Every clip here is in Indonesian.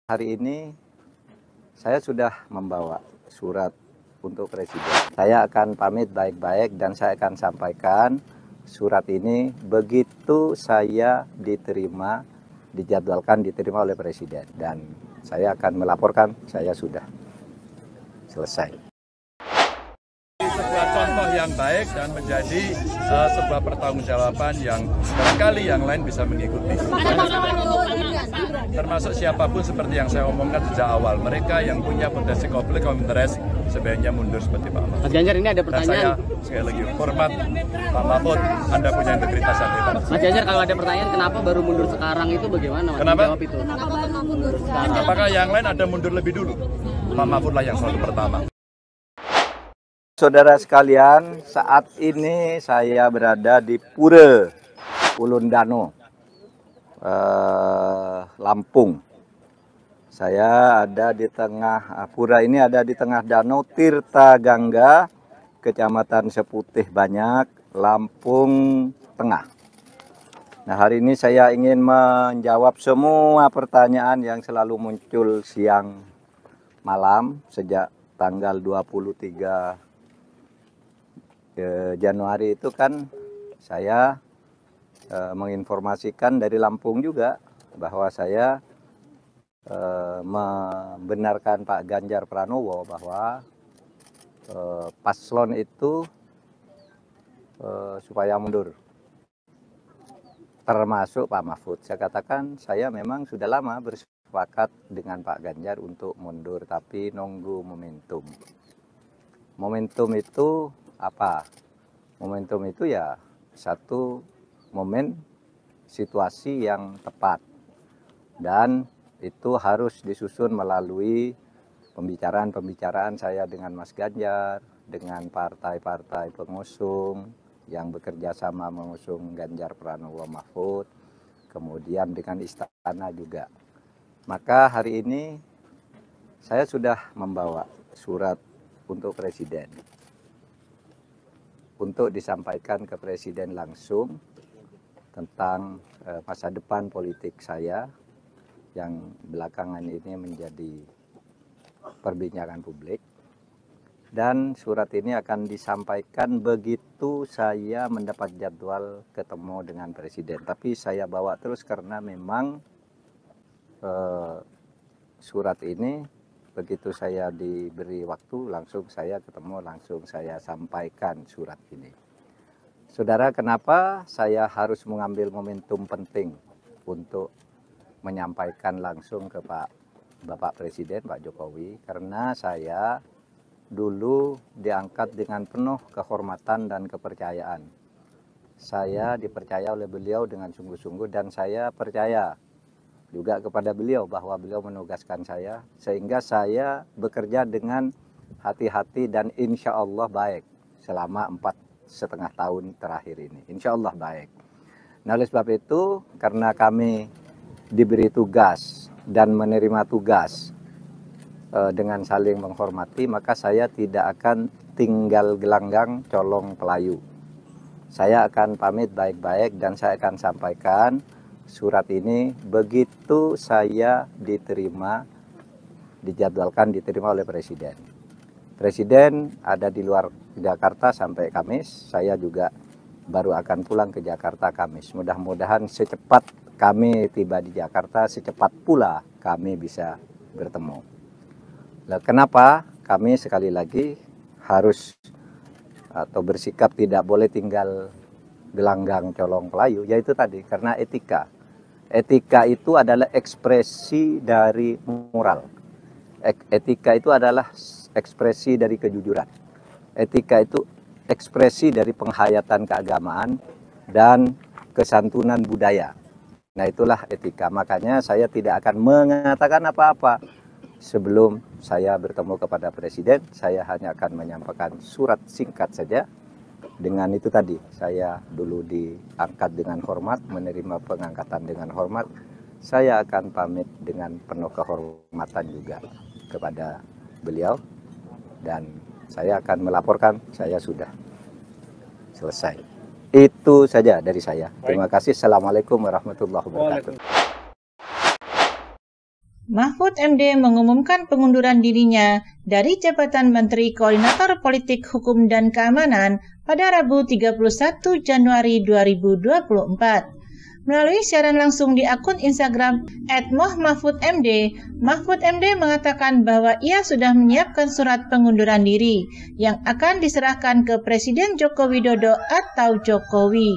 Hari ini saya sudah membawa surat untuk Presiden. Saya akan pamit baik-baik dan saya akan sampaikan surat ini begitu saya dijadwalkan diterima oleh Presiden. Dan saya akan melaporkan saya sudah selesai. Sebuah contoh yang baik dan menjadi sebuah pertanggungjawaban yang barangkali yang lain bisa mengikuti. Termasuk siapapun seperti yang saya omongkan sejak awal, mereka yang punya potensi konflik of interest sebaiknya mundur seperti Pak Mahfud. Mas Ganjar, ini ada pertanyaan. Dan saya sekali lagi hormat Pak Mahfud, Anda punya integritas yang hebat. Mas Ganjar, kalau ada pertanyaan kenapa baru mundur sekarang itu bagaimana Mas? Kenapa? Jawab itu. Kenapa baru mundur sekarang? Apakah yang lain ada mundur lebih dulu? Pak Mahfud lah yang selalu pertama. Saudara sekalian, saat ini saya berada di Pura Ulundano, Lampung. Saya ada di tengah pura ini, ada di tengah Danau Tirta Gangga, Kecamatan Seputih Banyak, Lampung Tengah. Nah, hari ini saya ingin menjawab semua pertanyaan yang selalu muncul siang malam sejak tanggal 23 Januari itu kan saya menginformasikan dari Lampung juga bahwa saya membenarkan Pak Ganjar Pranowo bahwa paslon itu supaya mundur, termasuk Pak Mahfud. Saya katakan saya memang sudah lama bersepakat dengan Pak Ganjar untuk mundur, tapi nunggu momentum. Momentum itu apa? Momentum itu ya satu momen situasi yang tepat, dan itu harus disusun melalui pembicaraan saya dengan Mas Ganjar, dengan partai-partai pengusung yang bekerja sama mengusung Ganjar Pranowo Mahfud, kemudian dengan istana juga. Maka hari ini saya sudah membawa surat untuk Presiden, untuk disampaikan ke Presiden langsung tentang masa depan politik saya yang belakangan ini menjadi perbincangan publik. Dan surat ini akan disampaikan begitu saya mendapat jadwal ketemu dengan Presiden. Tapi saya bawa terus karena memang surat ini begitu saya diberi waktu langsung saya ketemu, langsung saya sampaikan surat ini. Saudara, kenapa saya harus mengambil momentum penting untuk menyampaikan langsung ke Bapak Presiden, Pak Jokowi? Karena saya dulu diangkat dengan penuh kehormatan dan kepercayaan. Saya dipercaya oleh beliau dengan sungguh-sungguh, dan saya percaya juga kepada beliau bahwa beliau menugaskan saya, sehingga saya bekerja dengan hati-hati dan insya Allah baik selama 4,5 tahun terakhir ini. Insya Allah baik. Nah, oleh sebab itu, karena kami diberi tugas dan menerima tugas dengan saling menghormati, maka saya tidak akan tinggal gelanggang colong pelayu. Saya akan pamit baik-baik dan saya akan sampaikan surat ini begitu saya dijadwalkan diterima oleh Presiden. Presiden ada di luar Jakarta sampai Kamis, saya juga baru akan pulang ke Jakarta Kamis. Mudah-mudahan secepat kami tiba di Jakarta, secepat pula kami bisa bertemu. Nah, kenapa kami sekali lagi harus atau bersikap tidak boleh tinggal gelanggang colong pelayu? Yaitu tadi, karena etika. Etika itu adalah ekspresi dari moral. Etika itu adalah ekspresi dari kejujuran. Etika itu ekspresi dari penghayatan keagamaan dan kesantunan budaya. Nah, itulah etika. Makanya saya tidak akan mengatakan apa-apa sebelum saya bertemu kepada Presiden. Saya hanya akan menyampaikan surat singkat saja. Dengan itu tadi, saya dulu diangkat dengan hormat, menerima pengangkatan dengan hormat. Saya akan pamit dengan penuh kehormatan juga kepada beliau. Dan saya akan melaporkan saya sudah selesai. Itu saja dari saya. Terima kasih. Assalamualaikum warahmatullahi wabarakatuh. Mahfud MD mengumumkan pengunduran dirinya dari jabatan Menteri Koordinator Politik Hukum dan Keamanan pada Rabu 31 Januari 2024. Melalui siaran langsung di akun Instagram @mohmahfudmd, Mahfud MD mengatakan bahwa ia sudah menyiapkan surat pengunduran diri yang akan diserahkan ke Presiden Joko Widodo atau Jokowi.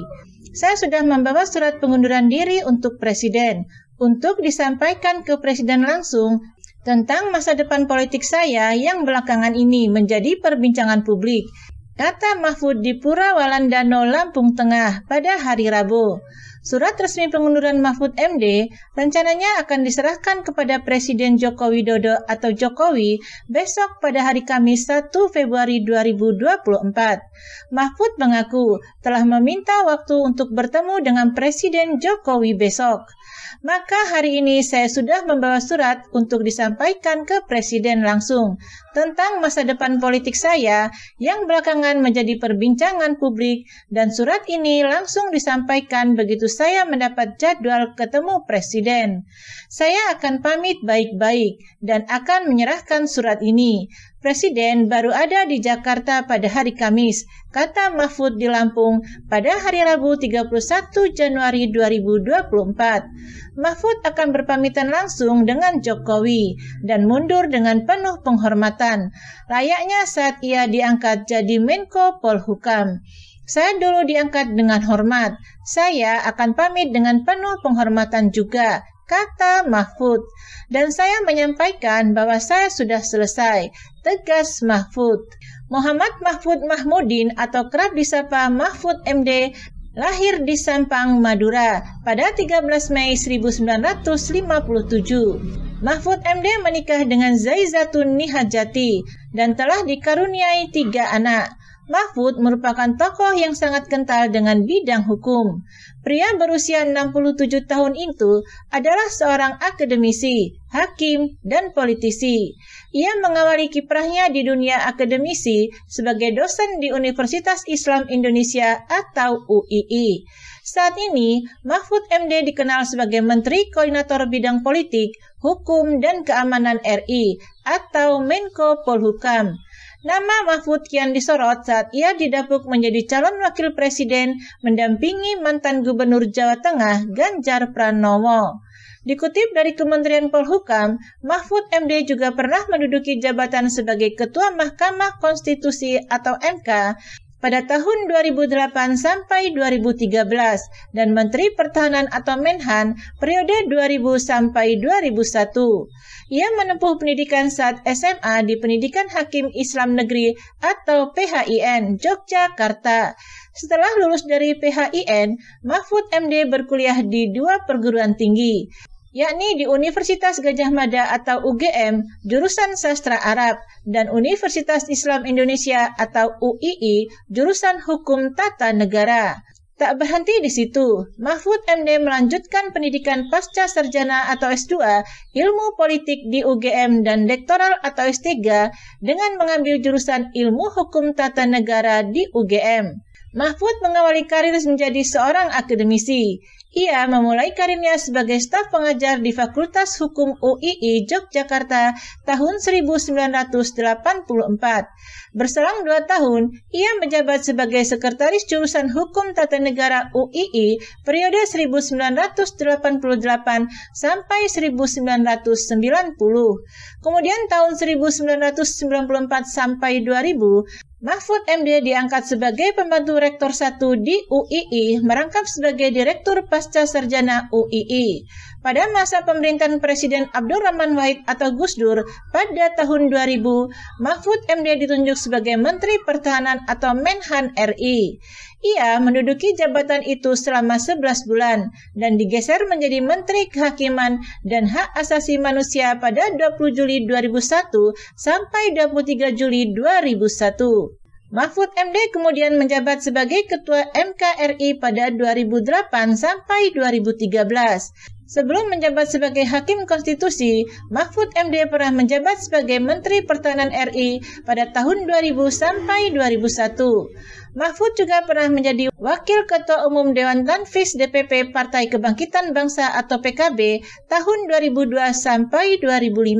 Saya sudah membawa surat pengunduran diri untuk Presiden, untuk disampaikan ke Presiden langsung tentang masa depan politik saya yang belakangan ini menjadi perbincangan publik, kata Mahfud di Pura Walandano, Lampung Tengah pada hari Rabu. Surat resmi pengunduran Mahfud MD rencananya akan diserahkan kepada Presiden Joko Widodo atau Jokowi besok pada hari Kamis 1 Februari 2024. Mahfud mengaku telah meminta waktu untuk bertemu dengan Presiden Jokowi besok. Maka hari ini saya sudah membawa surat untuk disampaikan ke Presiden langsung tentang masa depan politik saya yang belakangan menjadi perbincangan publik, dan surat ini langsung disampaikan begitu saya mendapat jadwal ketemu Presiden. Saya akan pamit baik-baik dan akan menyerahkan surat ini. Presiden baru ada di Jakarta pada hari Kamis, kata Mahfud di Lampung pada hari Rabu 31 Januari 2024. Mahfud akan berpamitan langsung dengan Jokowi dan mundur dengan penuh penghormatan, layaknya saat ia diangkat jadi Menko Polhukam. Saya dulu diangkat dengan hormat, saya akan pamit dengan penuh penghormatan juga, kata Mahfud. Dan saya menyampaikan bahwa saya sudah selesai, tegas Mahfud. Muhammad Mahfud Mahmudin atau kerap disapa Mahfud MD lahir di Sampang, Madura pada 13 Mei 1957. Mahfud MD menikah dengan Zaizatun Nihajati dan telah dikaruniai 3 anak. Mahfud merupakan tokoh yang sangat kental dengan bidang hukum. Pria berusia 67 tahun itu adalah seorang akademisi, hakim, dan politisi. Ia mengawali kiprahnya di dunia akademisi sebagai dosen di Universitas Islam Indonesia atau UII. Saat ini, Mahfud MD dikenal sebagai Menteri Koordinator Bidang Politik, Hukum, dan Keamanan RI atau Menko Polhukam. Nama Mahfud kian disorot saat ia didapuk menjadi calon wakil presiden mendampingi mantan Gubernur Jawa Tengah Ganjar Pranowo. Dikutip dari Kementerian Polhukam, Mahfud MD juga pernah menduduki jabatan sebagai Ketua Mahkamah Konstitusi atau MK pada tahun 2008 sampai 2013 dan Menteri Pertahanan atau Menhan periode 2000 sampai 2001. Ia menempuh pendidikan saat SMA di Pendidikan Hakim Islam Negeri atau PHIN, Yogyakarta. Setelah lulus dari PHIN, Mahfud MD berkuliah di 2 perguruan tinggi, yakni di Universitas Gadjah Mada atau UGM, jurusan Sastra Arab, dan Universitas Islam Indonesia atau UII, jurusan Hukum Tata Negara. Tak berhenti di situ, Mahfud MD melanjutkan pendidikan pasca sarjana atau S2 Ilmu Politik di UGM dan doktoral atau S3 dengan mengambil jurusan Ilmu Hukum Tata Negara di UGM. Mahfud mengawali karir menjadi seorang akademisi. Ia memulai karirnya sebagai staf pengajar di Fakultas Hukum UII Yogyakarta tahun 1984. Berselang 2 tahun, ia menjabat sebagai Sekretaris Jurusan Hukum Tata Negara UII periode 1988 sampai 1990. Kemudian tahun 1994 sampai 2000, Mahfud MD diangkat sebagai pembantu rektor 1 di UII, merangkap sebagai Direktur Pasca Sarjana UII. Pada masa pemerintahan Presiden Abdurrahman Wahid atau Gus Dur pada tahun 2000, Mahfud MD ditunjuk sebagai Menteri Pertahanan atau Menhan RI. Ia menduduki jabatan itu selama 11 bulan dan digeser menjadi Menteri Kehakiman dan Hak Asasi Manusia pada 20 Juli 2001 sampai 23 Juli 2001. Mahfud MD kemudian menjabat sebagai Ketua MKRI pada 2008 sampai 2013. Sebelum menjabat sebagai Hakim Konstitusi, Mahfud MD pernah menjabat sebagai Menteri Pertahanan RI pada tahun 2000 sampai 2001. Mahfud juga pernah menjadi Wakil Ketua Umum Dewan Tanfis DPP Partai Kebangkitan Bangsa atau PKB tahun 2002 sampai 2005.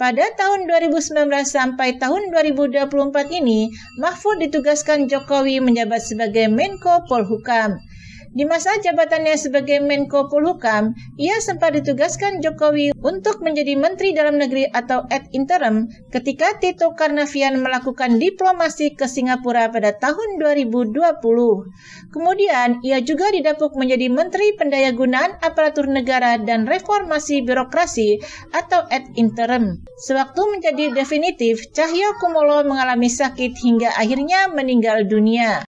Pada tahun 2019 sampai tahun 2024 ini, Mahfud ditugaskan Jokowi menjabat sebagai Menko Polhukam. Di masa jabatannya sebagai Menko Polhukam, ia sempat ditugaskan Jokowi untuk menjadi Menteri Dalam Negeri atau ad interim ketika Tito Karnavian melakukan diplomasi ke Singapura pada tahun 2020. Kemudian, ia juga didapuk menjadi Menteri Pendayagunaan Aparatur Negara dan Reformasi Birokrasi atau ad interim. Sewaktu menjadi definitif, Cahyokumolo mengalami sakit hingga akhirnya meninggal dunia.